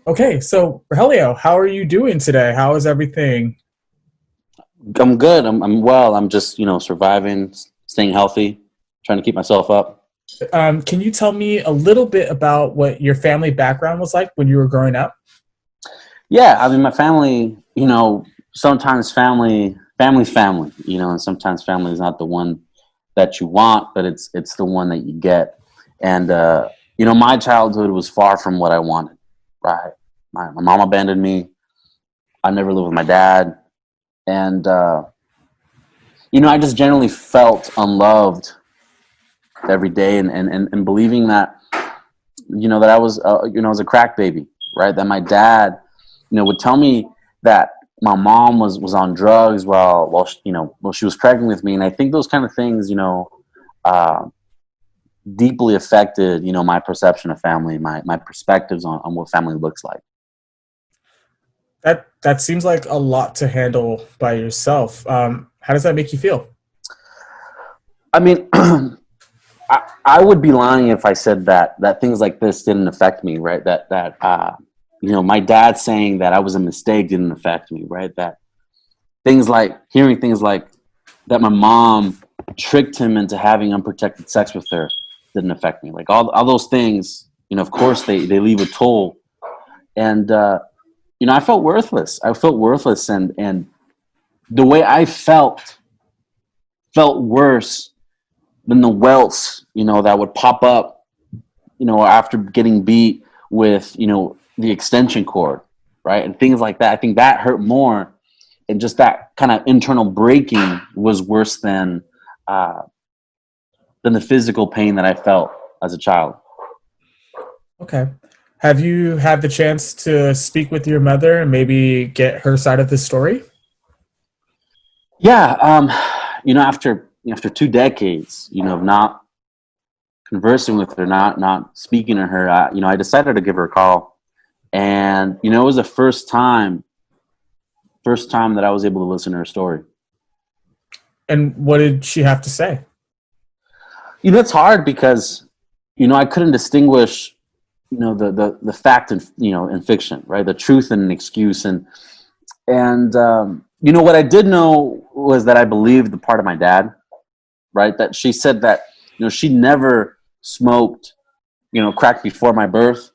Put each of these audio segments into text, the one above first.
Okay, so Rogelio, how are you doing today? How is everything? I'm good. I'm well. I'm just, surviving, staying healthy, trying to keep myself up. Can you tell me a little bit about what your family background was like when you were growing up? Yeah, I mean, my family, sometimes family's family, and sometimes family is not the one that you want, but it's the one that you get. And my childhood was far from what I wanted. Right, my mom abandoned me. I never lived with my dad, and I just generally felt unloved every day, and believing that that I was a crack baby, right? That my dad, would tell me that my mom was on drugs while she was pregnant with me, and I think those kind of things, uh, deeply affected, my perception of family, my perspectives on what family looks like. That seems like a lot to handle by yourself. How does that make you feel? I mean, I would be lying if I said that things like this didn't affect me, right? That my dad saying that I was a mistake didn't affect me, right? That hearing things like that my mom tricked him into having unprotected sex with her didn't affect me. Like all those things, of course they leave a toll. And I felt worthless. I felt worthless, and the way I felt worse than the welts, that would pop up, after getting beat with, the extension cord, right? And things like that. I think that hurt more, and just that kind of internal breaking was worse uh, than the physical pain that I felt as a child. Okay. Have you had the chance to speak with your mother and maybe get her side of the story? Yeah, after 2 decades, of not conversing with her, not speaking to her, I decided to give her a call, and it was the first time that I was able to listen to her story. And what did she have to say? It's hard because I couldn't distinguish the fact and in fiction, right? The truth and an excuse, and what I did know was that I believed the part of my dad, right? That she said that she never smoked crack before my birth,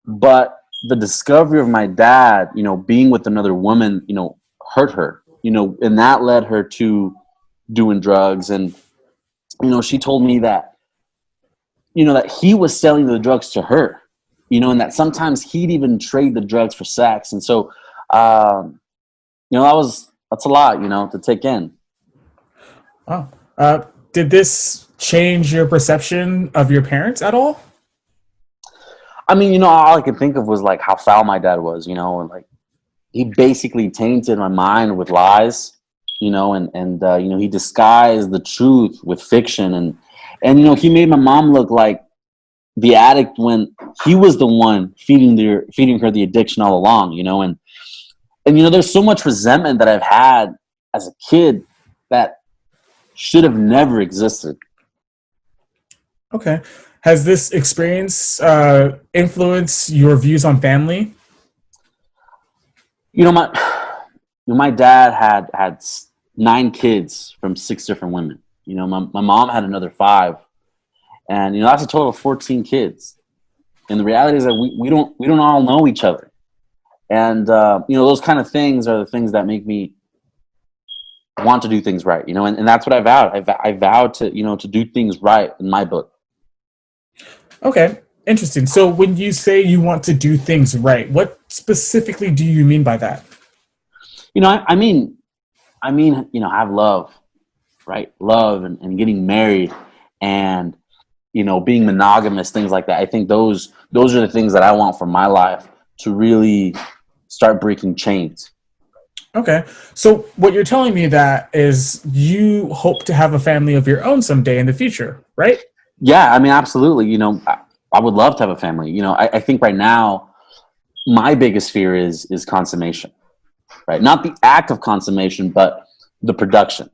but the discovery of my dad being with another woman hurt her, and that led her to doing drugs. And she told me that that he was selling the drugs to her, and that sometimes he'd even trade the drugs for sex. And so that's a lot to take in. Oh, did this change your perception of your parents at all? I mean, all I could think of was like how foul my dad was, and like he basically tainted my mind with lies, and he disguised the truth with fiction, and he made my mom look like the addict when he was the one feeding her the addiction all along, and there's so much resentment that I've had as a kid that should have never existed. Okay. Has this experience influenced your views on family? You know, my my dad had 9 kids from 6 different women. My mom had another 5, and that's a total of 14 kids. And the reality is that we don't all know each other, and those kind of things are the things that make me want to do things right. And that's what I vowed. I vowed to do things right in my book. Okay, interesting. So when you say you want to do things right, what specifically do you mean by that? I mean, have love, right? Love and getting married, and being monogamous, things like that. I think those are the things that I want for my life to really start breaking chains. Okay. So what you're telling me that is you hope to have a family of your own someday in the future, right? Yeah, I mean, absolutely. I would love to have a family. I think right now my biggest fear is consummation, right? Not the act of consummation, but the production,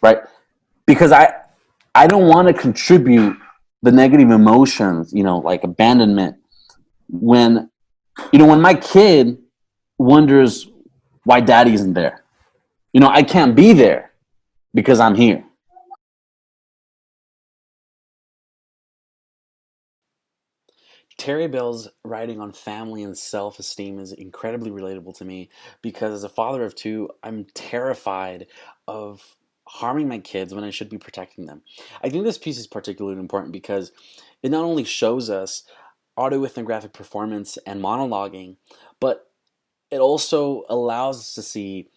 right? Because I don't want to contribute the negative emotions, like abandonment, when When my kid wonders why daddy isn't there, I can't be there because I'm here. Terry Bell's writing on family and self esteem is incredibly relatable to me because as a father of two, I'm terrified of harming my kids when I should be protecting them. I think this piece is particularly important because it not only shows us autoethnographic performance and monologuing, but it also allows us to see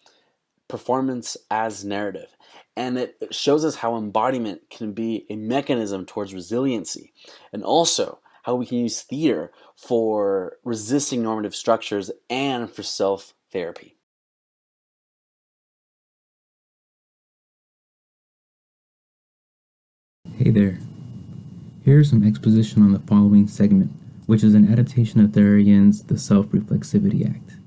performance as narrative. And it shows us how embodiment can be a mechanism towards resiliency, and also how we can use theater for resisting normative structures and for self therapy. Hey there. Here's some exposition on the following segment, which is an adaptation of Therian's The Self-Reflexivity Act.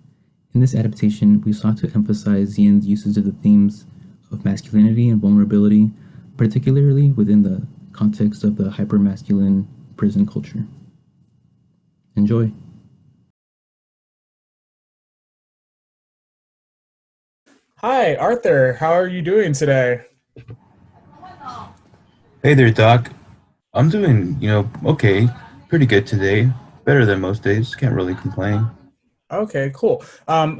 In this adaptation, we sought to emphasize Yin's usage of the themes of masculinity and vulnerability, particularly within the context of the hypermasculine prison culture. Enjoy. Hi, Arthur. How are you doing today? Hey there, Doc. I'm doing, okay. Pretty good today. Better than most days. Can't really complain. Okay, cool.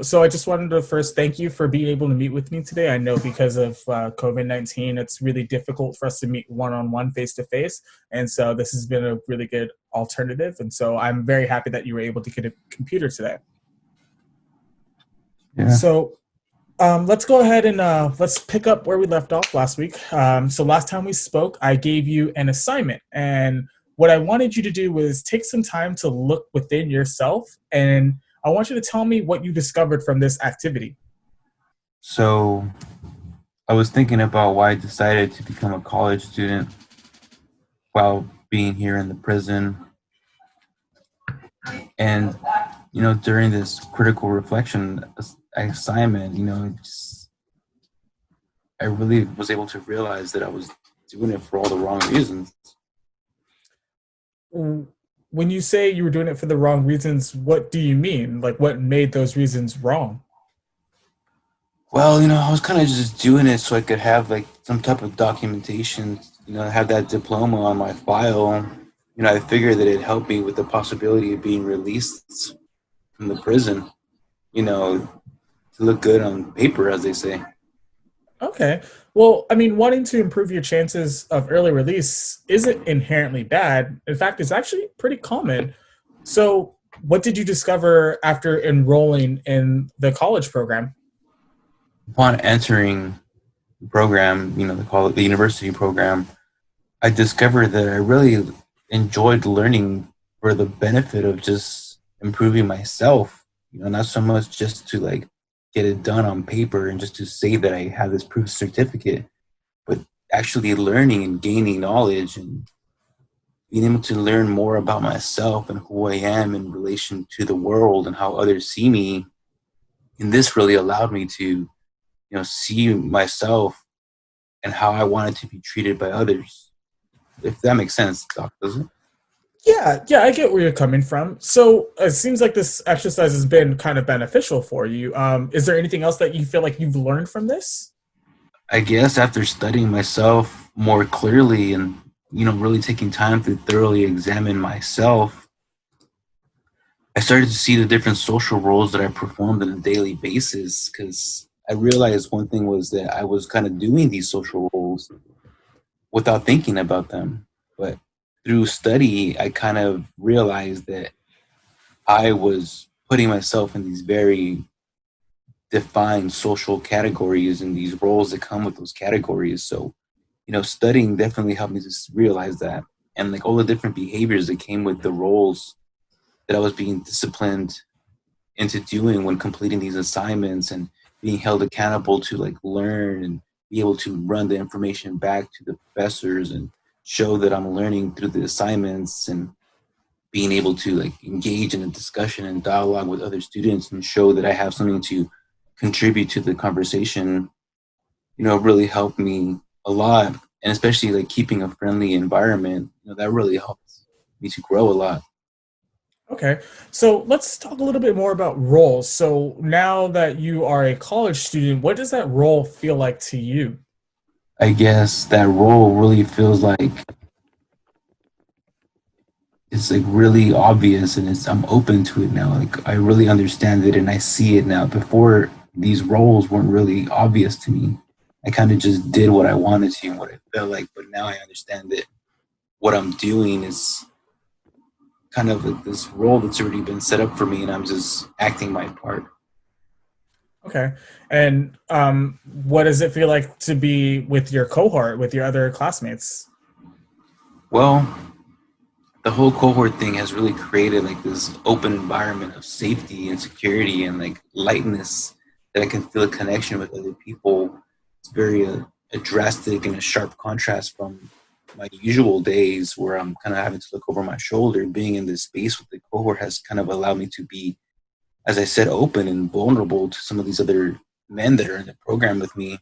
So I just wanted to first thank you for being able to meet with me today. I know because of COVID-19, it's really difficult for us to meet one-on-one, face-to-face. And so this has been a really good alternative. And so I'm very happy that you were able to get a computer today. Yeah. So let's go ahead and let's pick up where we left off last week. So last time we spoke, I gave you an assignment, and what I wanted you to do was take some time to look within yourself, and I want you to tell me what you discovered from this activity. So I was thinking about why I decided to become a college student while being here in the prison. And, during this critical reflection assignment, I really was able to realize that I was doing it for all the wrong reasons. When you say you were doing it for the wrong reasons, what do you mean? Like, what made those reasons wrong? Well, I was kind of just doing it so I could have like some type of documentation, have that diploma on my file. I figured that it helped me with the possibility of being released from the prison, to look good on paper, as they say. Okay. Well, I mean, wanting to improve your chances of early release isn't inherently bad. In fact, it's actually pretty common. So, what did you discover after enrolling in the college program? Upon entering the program, the university program, I discovered that I really enjoyed learning for the benefit of just improving myself, not so much just to like get it done on paper and just to say that I have this proof certificate, but actually learning and gaining knowledge and being able to learn more about myself and who I am in relation to the world and how others see me. And this really allowed me to, see myself and how I wanted to be treated by others. If that makes sense, Doc, does it? Yeah, I get where you're coming from. So, it seems like this exercise has been kind of beneficial for you. Is there anything else that you feel like you've learned from this? I guess after studying myself more clearly and, really taking time to thoroughly examine myself, I started to see the different social roles that I performed on a daily basis because I realized one thing was that I was kind of doing these social roles without thinking about them. But through study, I kind of realized that I was putting myself in these very defined social categories and these roles that come with those categories. So, studying definitely helped me to realize that. And like all the different behaviors that came with the roles that I was being disciplined into doing when completing these assignments and being held accountable to like learn and be able to run the information back to the professors and show that I'm learning through the assignments and being able to like engage in a discussion and dialogue with other students and show that I have something to contribute to the conversation, really helped me a lot. And especially like keeping a friendly environment, that really helps me to grow a lot. Okay, so let's talk a little bit more about roles. So now that you are a college student, what does that role feel like to you? I guess that role really feels like it's like really obvious, and it's I'm open to it now. Like I really understand it and I see it now. Before, these roles weren't really obvious to me. I kind of just did what I wanted to and what it felt like, but now I understand that what I'm doing is kind of like this role that's already been set up for me, and I'm just acting my part. Okay, and what does it feel like to be with your cohort, with your other classmates? Well, the whole cohort thing has really created like this open environment of safety and security and like lightness that I can feel a connection with other people. It's very a drastic and a sharp contrast from my usual days where I'm kind of having to look over my shoulder. Being in this space with the cohort has kind of allowed me to be, as I said, open and vulnerable to some of these other men that are in the program with me.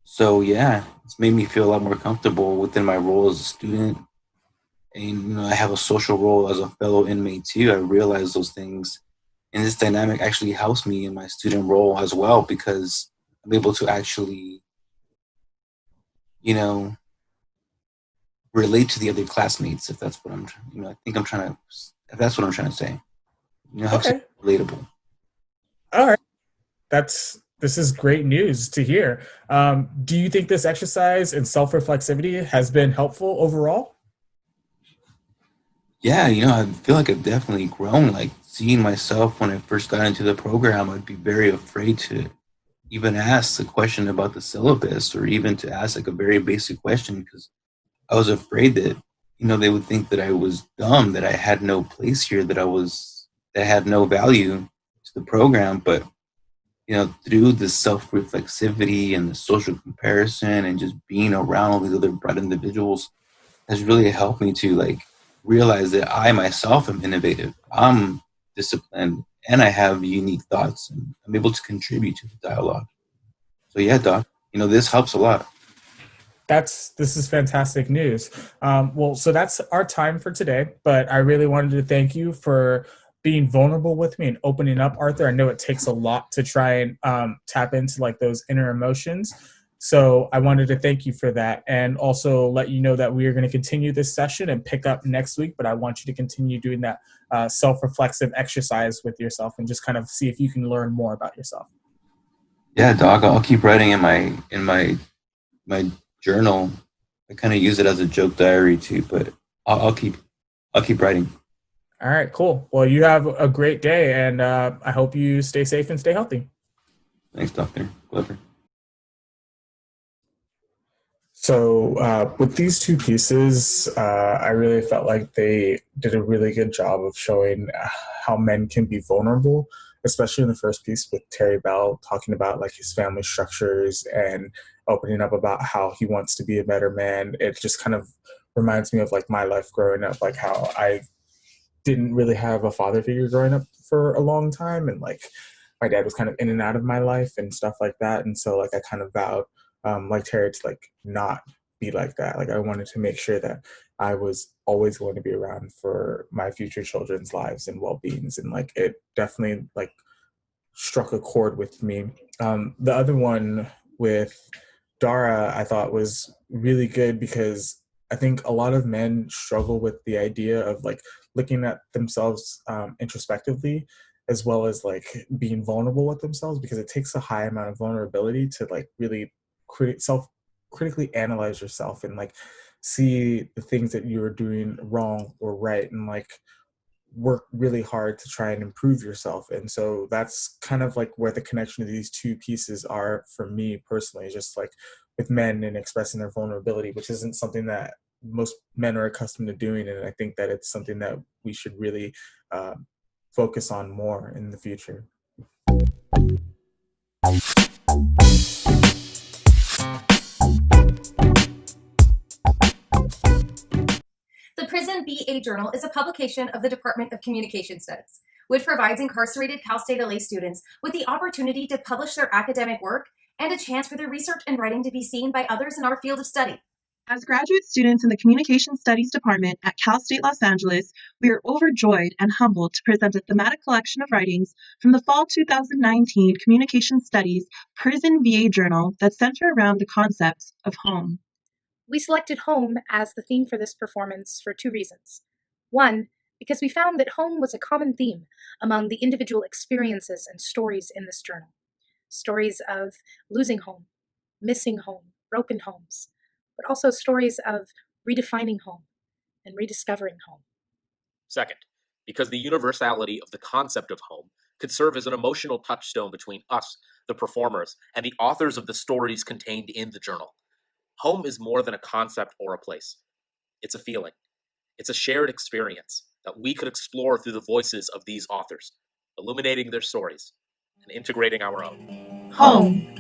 So yeah, it's made me feel a lot more comfortable within my role as a student, and I have a social role as a fellow inmate too. I realize those things, and this dynamic actually helps me in my student role as well because I'm able to actually, you know, relate to the other classmates. If that's what I'm, I think I'm trying to. If that's what I'm trying to say, helps it Okay, be relatable. all right, this is great news to hear. Do you think this exercise and self reflexivity has been helpful overall? Yeah, I feel like I've definitely grown. Like seeing myself when I first got into the program, I'd be very afraid to even ask a question about the syllabus or even to ask like a very basic question because I was afraid that, they would think that I was dumb, that I had no place here, that I had no value to the program. But, through the self reflexivity and the social comparison and just being around all these other bright individuals has really helped me to like realize that I myself am innovative. I'm disciplined and I have unique thoughts and I'm able to contribute to the dialogue. So yeah, Doc, this helps a lot. This is fantastic news. Well, so that's our time for today. But I really wanted to thank you for being vulnerable with me and opening up, Arthur. I know it takes a lot to try and tap into like those inner emotions. So I wanted to thank you for that, and also let you know that we are going to continue this session and pick up next week. But I want you to continue doing that self-reflexive exercise with yourself and just kind of see if you can learn more about yourself. Yeah, Doc, I'll keep writing in my journal. I kind of use it as a joke diary too, but I'll keep writing. All right, cool. Well, you have a great day, and I hope you stay safe and stay healthy. Thanks, Doctor Glover. So, with these two pieces, I really felt like they did a really good job of showing how men can be vulnerable, especially in the first piece with Terry Bell talking about like his family structures and opening up about how he wants to be a better man. It just kind of reminds me of like my life growing up, like how I didn't really have a father figure growing up for a long time, and like my dad was kind of in and out of my life and stuff like that, and so like I kind of vowed like Terry to like not be like that. Like I wanted to make sure that I was always going to be around for my future children's lives and well-beings, and like it definitely like struck a chord with me. The other one with Dara, I thought was really good because I think a lot of men struggle with the idea of like looking at themselves introspectively, as well as like being vulnerable with themselves, because it takes a high amount of vulnerability to like really self critically analyze yourself and like see the things that you're doing wrong or right, and like work really hard to try and improve yourself. And so that's kind of like where the connection of these two pieces are for me personally, just like with men and expressing their vulnerability, which isn't something that most men are accustomed to doing. And I think that it's something that we should really uh, focus on more in the future. The Prison BA Journal is a publication of the Department of Communication Studies, which provides incarcerated Cal State LA students with the opportunity to publish their academic work and a chance for their research and writing to be seen by others in our field of study. As graduate students in the Communication Studies Department at Cal State Los Angeles, we are overjoyed and humbled to present a thematic collection of writings from the fall 2019 Communication Studies Prison VA Journal that center around the concept of home. We selected home as the theme for this performance for two reasons. One, because we found that home was a common theme among the individual experiences and stories in this journal. Stories of losing home, missing home, broken homes, but also stories of redefining home and rediscovering home. Second, because the universality of the concept of home could serve as an emotional touchstone between us, the performers, and the authors of the stories contained in the journal. Home is more than a concept or a place. It's a feeling. It's a shared experience that we could explore through the voices of these authors, illuminating their stories and integrating our own. Home.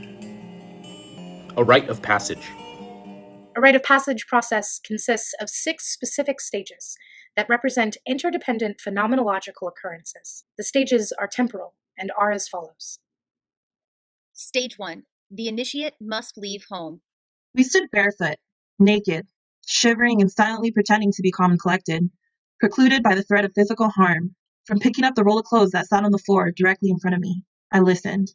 A rite of passage. A rite of passage process consists of 6 specific stages that represent interdependent phenomenological occurrences. The stages are temporal and are as follows. Stage 1. The initiate must leave home. We stood barefoot, naked, shivering and silently pretending to be calm and collected, precluded by the threat of physical harm from picking up the roll of clothes that sat on the floor directly in front of me. I listened.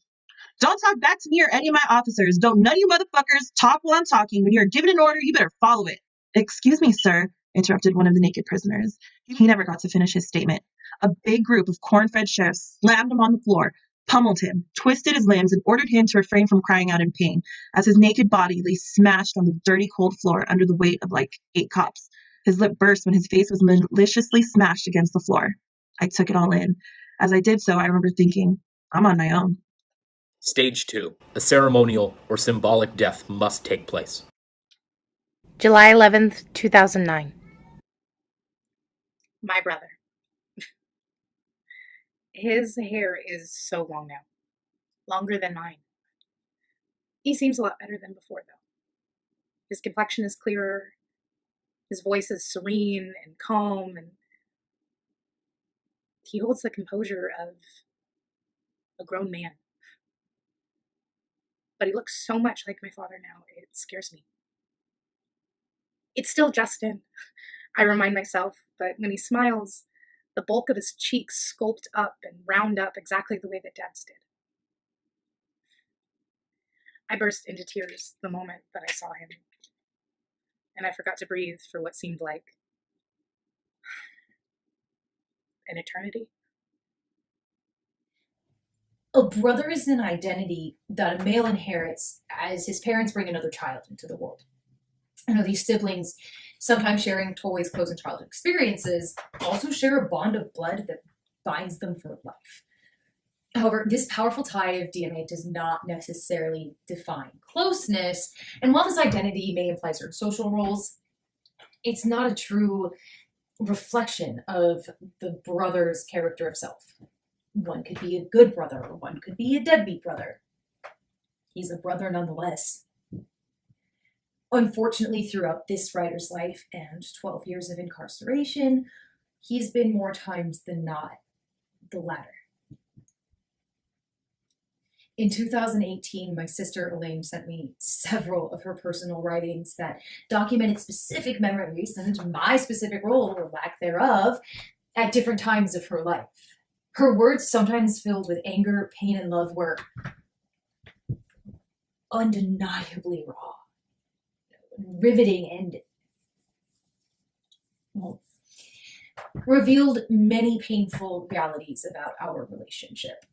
Don't talk back to me or any of my officers. Don't none of you motherfuckers talk while I'm talking. When you're given an order, you better follow it. Excuse me, sir, interrupted one of the naked prisoners. He never got to finish his statement. A big group of corn-fed sheriffs slammed him on the floor, pummeled him, twisted his limbs, and ordered him to refrain from crying out in pain as his naked body lay smashed on the dirty, cold floor under the weight of like 8 cops. His lip burst when his face was maliciously smashed against the floor. I took it all in. As I did so, I remember thinking, I'm on my own. Stage 2. A ceremonial or symbolic death must take place. July 11th, 2009. My brother. His hair is so long now. Longer than mine. He seems a lot better than before, though. His complexion is clearer. His voice is serene and calm, and he holds the composure of a grown man. But he looks so much like my father now, it scares me. It's still Justin, I remind myself, but when he smiles, the bulk of his cheeks sculpt up and round up exactly the way that Dad's did. I burst into tears the moment that I saw him, and I forgot to breathe for what seemed like an eternity. A brother is an identity that a male inherits as his parents bring another child into the world. I know these siblings, sometimes sharing toys, clothes, and childhood experiences, also share a bond of blood that binds them for life. However, this powerful tie of DNA does not necessarily define closeness, and while this identity may imply certain social roles, it's not a true reflection of the brother's character of self. One could be a good brother, or one could be a deadbeat brother. He's a brother nonetheless. Unfortunately, throughout this writer's life and 12 years of incarceration, he's been more times than not the latter. In 2018, my sister Elaine sent me several of her personal writings that documented specific memories and my specific role, or lack thereof, at different times of her life. Her words, sometimes filled with anger, pain, and love, were undeniably raw, riveting, and, well, revealed many painful realities about our relationship.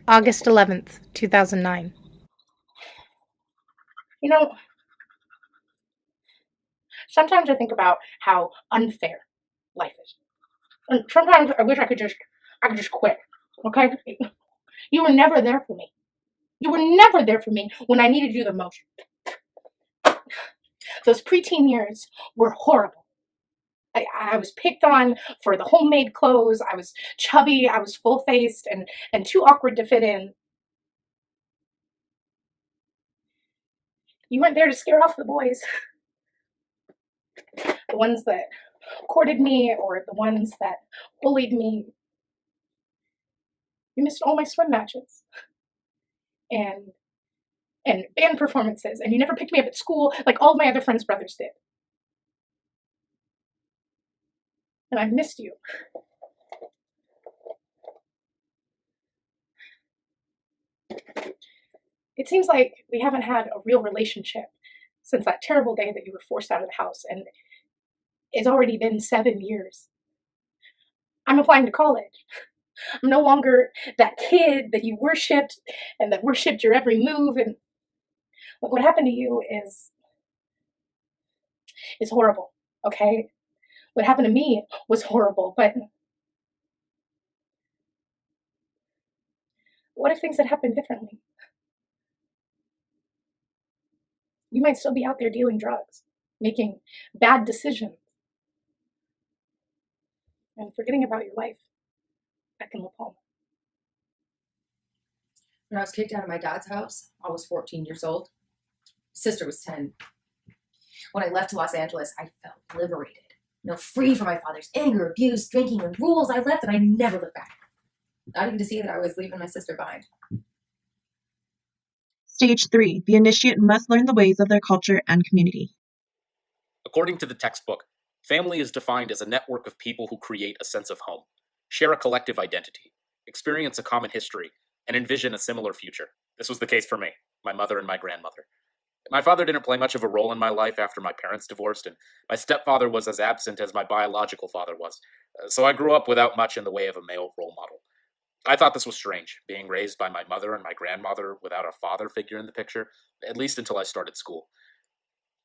August 11th, 2009. You know, sometimes I think about how unfair life is. And sometimes I wish I could just quit, okay? You were never there for me. You were never there for me when I needed you the most. Those preteen years were horrible. I was picked on for the homemade clothes. I was chubby. I was full-faced and too awkward to fit in. You weren't there to scare off the boys. The ones that courted me or the ones that bullied me. You missed all my swim matches. And and band performances, and you never picked me up at school like all of my other friends' brothers did. And I've missed you. It seems like we haven't had a real relationship since that terrible day that you were forced out of the house, and it's already been 7 years. I'm applying to college. I'm no longer that kid that you worshipped and that worshipped your every move. And look, what happened to you is horrible, okay? What happened to me was horrible, but what if things had happened differently? You might still be out there dealing drugs, making bad decisions, and forgetting about your life back in La Palma. When I was kicked out of my dad's house, I was 14 years old. Sister was 10. When I left to Los Angeles, I felt liberated. Free from my father's anger, abuse, drinking, and rules. I left and I never looked back. Not even to see that I was leaving my sister behind. Stage 3. The initiate must learn the ways of their culture and community. According to the textbook, family is defined as a network of people who create a sense of home, share a collective identity, experience a common history, and envision a similar future. This was the case for me, my mother and my grandmother. My father didn't play much of a role in my life after my parents divorced, and my stepfather was as absent as my biological father was, so I grew up without much in the way of a male role model. I thought this was strange, being raised by my mother and my grandmother without a father figure in the picture, at least until I started school.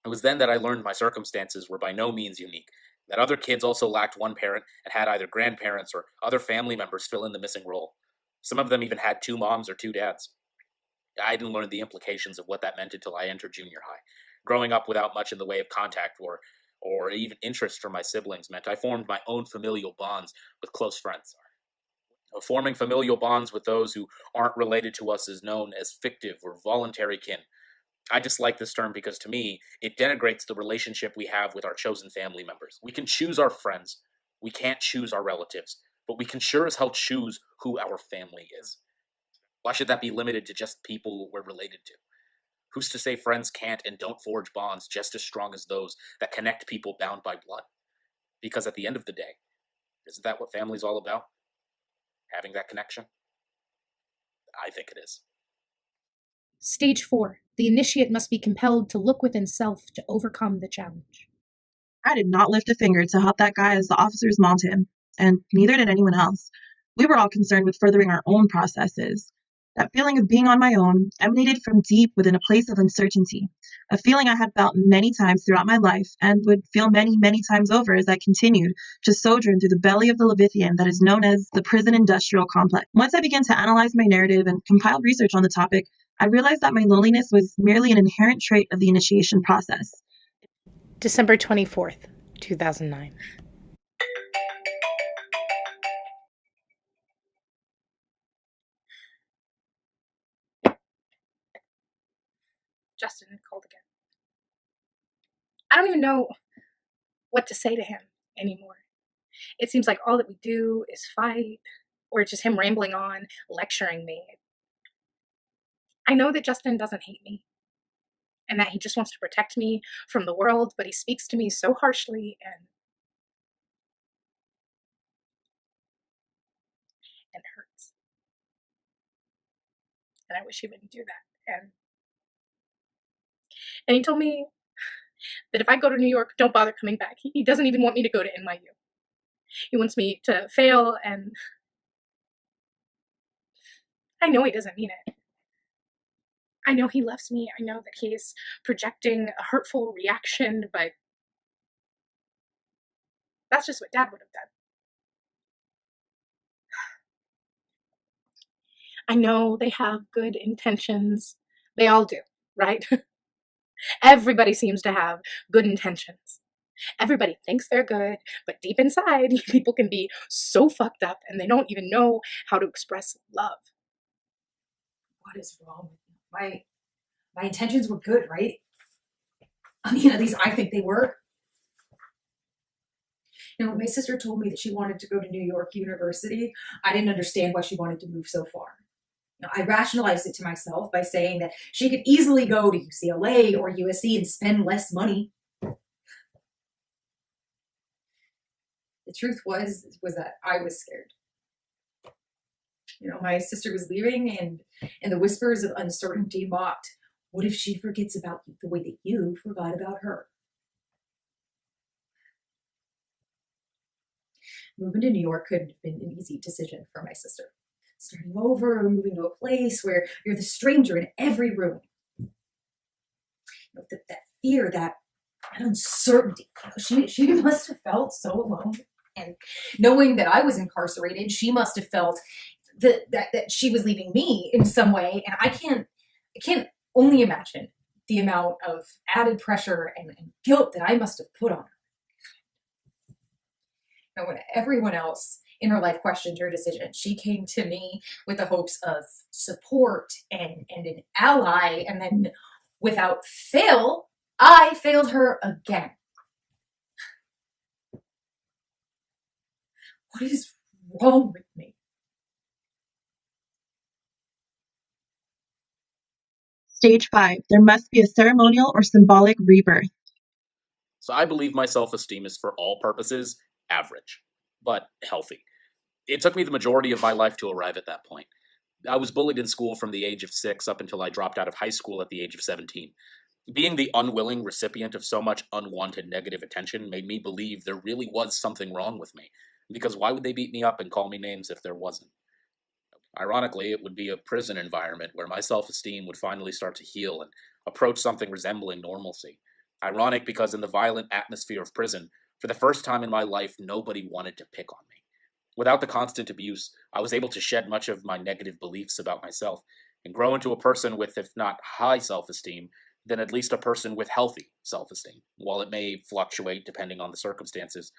It was then that I learned my circumstances were by no means unique, that other kids also lacked one parent and had either grandparents or other family members fill in the missing role. Some of them even had 2 moms or 2 dads. I didn't learn the implications of what that meant until I entered junior high. Growing up without much in the way of contact or even interest from my siblings meant I formed my own familial bonds with close friends. Forming familial bonds with those who aren't related to us is known as fictive or voluntary kin. I dislike this term because to me, it denigrates the relationship we have with our chosen family members. We can choose our friends. We can't choose our relatives, but we can sure as hell choose who our family is. Why should that be limited to just people we're related to? Who's to say friends can't and don't forge bonds just as strong as those that connect people bound by blood? Because at the end of the day, isn't that what family's all about? Having that connection? I think it is. Stage 4. The initiate must be compelled to look within self to overcome the challenge. I did not lift a finger to help that guy as the officers mauled him, and neither did anyone else. We were all concerned with furthering our own processes. That feeling of being on my own emanated from deep within a place of uncertainty, a feeling I had felt many times throughout my life and would feel many, many times over as I continued to sojourn through the belly of the Leviathan that is known as the prison industrial complex. Once I began to analyze my narrative and compiled research on the topic, I realized that my loneliness was merely an inherent trait of the initiation process. December 24th, 2009. Justin had called again. I don't even know what to say to him anymore. It seems like all that we do is fight, or it's just him rambling on, lecturing me. I know that Justin doesn't hate me, and that he just wants to protect me from the world, but he speaks to me so harshly, and it hurts. And I wish he wouldn't do that. And he told me that if I go to New York, don't bother coming back. He doesn't even want me to go to NYU. He wants me to fail, and I know he doesn't mean it. I know he loves me. I know that he's projecting a hurtful reaction, but that's just what Dad would have done. I know they have good intentions. They all do, right? Everybody seems to have good intentions. Everybody thinks they're good, but deep inside, people can be so fucked up and they don't even know how to express love. What is wrong with you? My intentions were good, right? I mean, at least I think they were. My sister told me that she wanted to go to New York University. I didn't understand why she wanted to move so far. I rationalized it to myself by saying that she could easily go to UCLA or USC and spend less money. The truth was that I was scared. My sister was leaving, and the whispers of uncertainty mocked, what if she forgets about you the way that you forgot about her? Moving to New York couldn't have been an easy decision for my sister. Starting over, moving to a place where you're the stranger in every room. That fear, that uncertainty. She must have felt so alone. And knowing that I was incarcerated, she must have felt that she was leaving me in some way. And I can't only imagine the amount of added pressure and guilt that I must have put on her. When everyone else in her life questioned her decision, she came to me with the hopes of support and an ally. And then without fail, I failed her again. What is wrong with me? Stage 5. There must be a ceremonial or symbolic rebirth. So I believe my self-esteem is, for all purposes, average, but healthy. It took me the majority of my life to arrive at that point. I was bullied in school from the age of 6 up until I dropped out of high school at the age of 17. Being the unwilling recipient of so much unwanted negative attention made me believe there really was something wrong with me, because why would they beat me up and call me names if there wasn't? Ironically, it would be a prison environment where my self-esteem would finally start to heal and approach something resembling normalcy. Ironic because in the violent atmosphere of prison, for the first time in my life, nobody wanted to pick on me. Without the constant abuse, I was able to shed much of my negative beliefs about myself and grow into a person with, if not high self-esteem, then at least a person with healthy self-esteem. While it may fluctuate depending on the circumstances,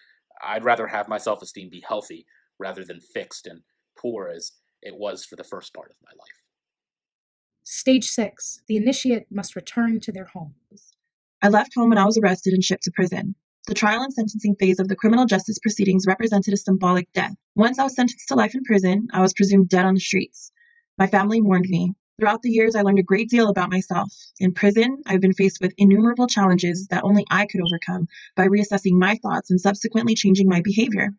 I'd rather have my self-esteem be healthy rather than fixed and poor as it was for the first part of my life. Stage 6. The initiate must return to their home. I left home when I was arrested and shipped to prison. The trial and sentencing phase of the criminal justice proceedings represented a symbolic death. Once I was sentenced to life in prison, I was presumed dead on the streets. My family mourned me. Throughout the years, I learned a great deal about myself. In prison, I've been faced with innumerable challenges that only I could overcome by reassessing my thoughts and subsequently changing my behavior.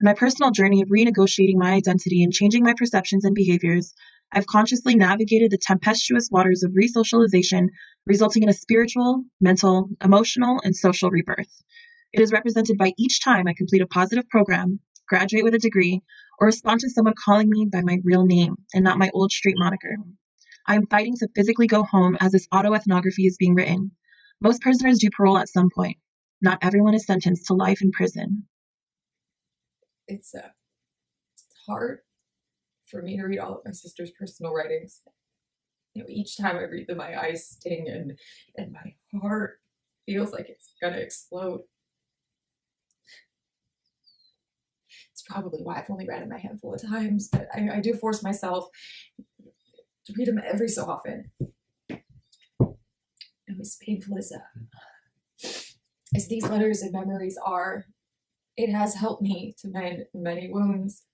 In my personal journey of renegotiating my identity and changing my perceptions and behaviors, I've consciously navigated the tempestuous waters of resocialization, resulting in a spiritual, mental, emotional, and social rebirth. It is represented by each time I complete a positive program, graduate with a degree, or respond to someone calling me by my real name and not my old street moniker. I am fighting to physically go home as this autoethnography is being written. Most prisoners do parole at some point. Not everyone is sentenced to life in prison. It's hard for me to read all of my sister's personal writings. Each time I read them, my eyes sting and my heart feels like it's gonna explode. It's probably why I've only read them a handful of times, but I do force myself to read them every so often. And as painful as these letters and memories are, it has helped me to mend many wounds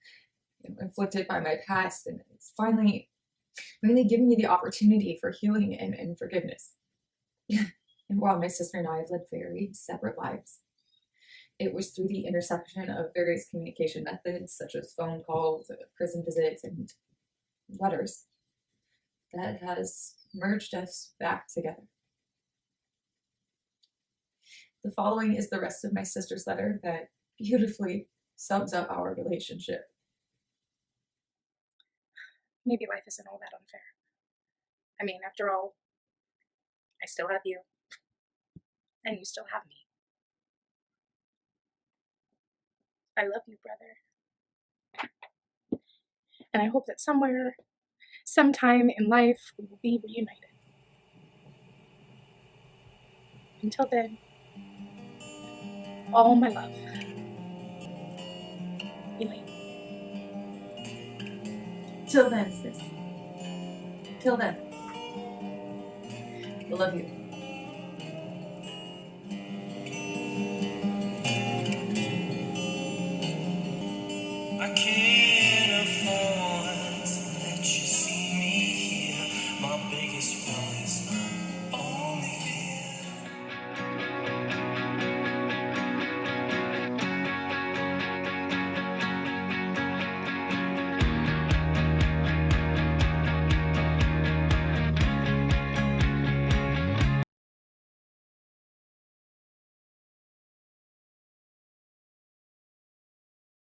inflicted by my past, and it's finally given me the opportunity for healing and forgiveness. And while my sister and I have led very separate lives, it was through the intersection of various communication methods, such as phone calls, prison visits, and letters, that has merged us back together. The following is the rest of my sister's letter that beautifully sums up our relationship. Maybe life isn't all that unfair. I mean, after all, I still have you, and you still have me. I love you, brother. And I hope that somewhere, sometime in life, we will be reunited. Until then, all my love. Elaine. Till then, sis. Till then. I love you. I can't